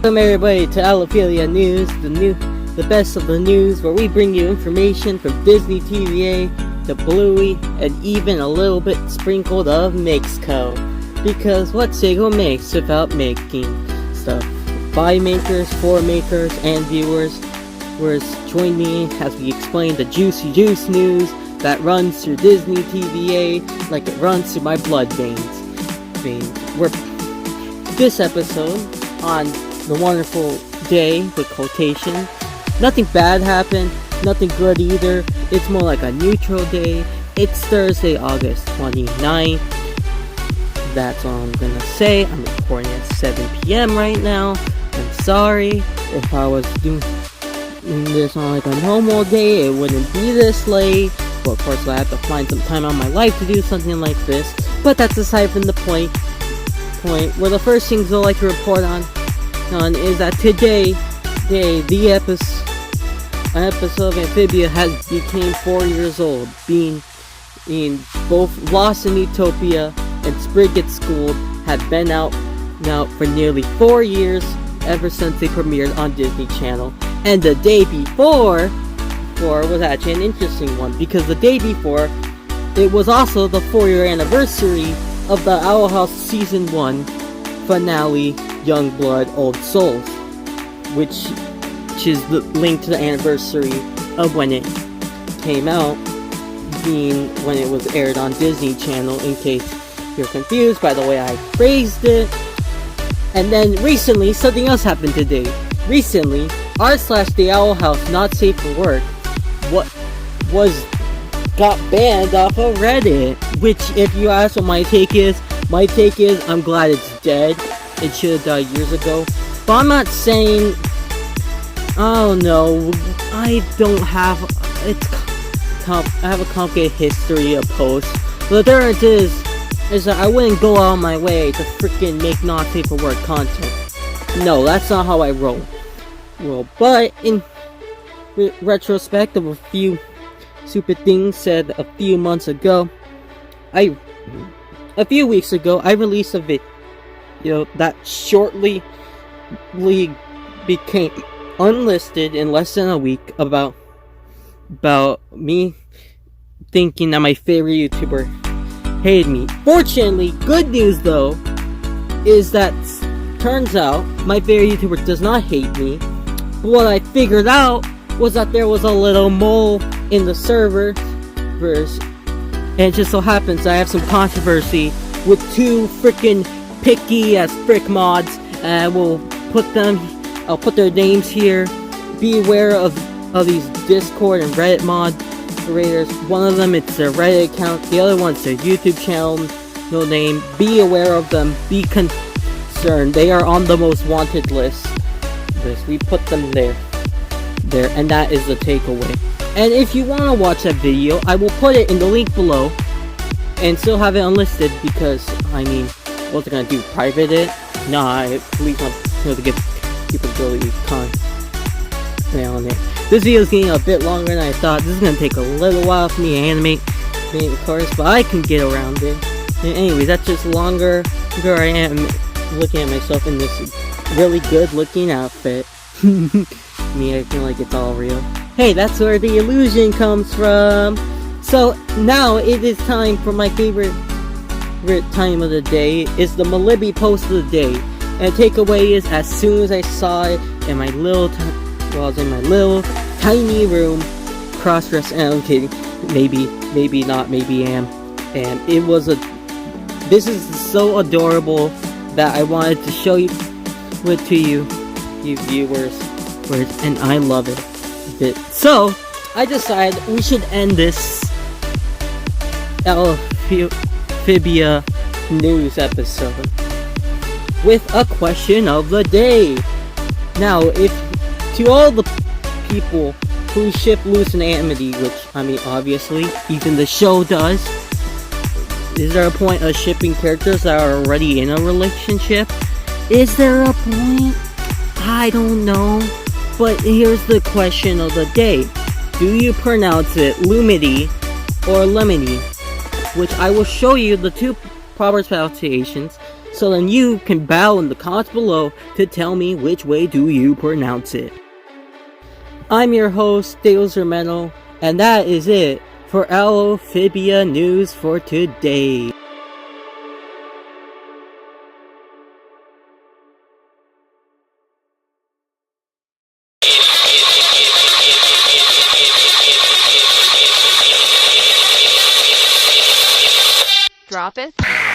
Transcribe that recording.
Welcome everybody to OwlPhibia News, the best of the news, where we bring you information from Disney TVA to Bluey and even a little bit sprinkled of Mixco. Because what Sego makes without making stuff. 5 makers, 4 makers, and viewers, join me as we explain the juicy juice news that runs through Disney TVA like it runs through my blood veins. This episode, on the wonderful day with quotation, nothing bad happened, nothing good either. It's more like a neutral day. It's Thursday, August 29th. That's all I'm gonna say. I'm recording at 7 p.m. right now. I'm sorry. If I was doing this on like a normal day, it wouldn't be this late. But of course, I have to find some time on my life to do something like this. But that's aside from the point. Well, the first things I'd like to report on is that today, the episode of Amphibia has became 4 years old, being in both Lost in Utopia and Sprig at School have been out now for nearly 4 years, ever since they premiered on Disney Channel. And the day before was actually an interesting one, because the day before, it was also the 4-year anniversary of the Owl House Season 1 finale, Youngblood Old Souls, which is linked to the anniversary of when it came out, being when it was aired on Disney Channel, in case you're confused by the way I phrased it. And then recently, something else happened today. Recently, r/the Owl House Not Safe for Work got banned off of Reddit, which, if you ask what my take is I'm glad it's dead. It should have died years ago. But I'm not saying, oh no, I have a complicated history of posts. But the difference is that I wouldn't go out of my way to freaking make not safe for work content. No, that's not how I roll. Well, but in retrospect of a few stupid things said a few weeks ago, I released a video that shortly became unlisted in less than a week about me thinking that my favorite YouTuber hated me. Fortunately, good news though is that turns out my favorite YouTuber does not hate me. But what I figured out was that there was a little mole in the servers, and it just so happens I have some controversy with 2 freaking picky as frick mods, and I'll put their names here. Be aware of these Discord and Reddit moderators. One of them, it's their Reddit account, the other one's their YouTube channel, no name. Be aware of them, be concerned. They are on the most wanted list. We put them there, and that is the takeaway. And if you want to watch that video, I will put it in the link below, and still have it unlisted, because, I mean, what's it gonna do, private it? Nah, at least want to give people ability to comment on it. This video is getting a bit longer than I thought. This is gonna take a little while for me to animate, of course, but I can get around it. And anyway, that's just longer. Here I am looking at myself in this really good looking outfit. Me acting like it's all real. Hey, that's where the illusion comes from. So now it is time for my favorite time of the day. Is the Malibu post of the day. And the takeaway is, as soon as I saw it in my little tiny room, cross-dressed, and I'm kidding, maybe not, maybe am, and this is so adorable that I wanted to show it to you viewers, and I love it. So I decided we should end this OwlPhibia News episode with a question of the day. Now, if to all the people who ship Loose and Amity, which, I mean, obviously, even the show does, is there a point of shipping characters that are already in a relationship? Is there a point? I don't know. But here's the question of the day. Do you pronounce it Lumity or Lemony? Which I will show you the 2 proper pronunciations So then you can bow in the comments below to tell me which way do you pronounce it. I'm your host, Dales Romano, and that is it for OwlPhibia News for today. Drop it.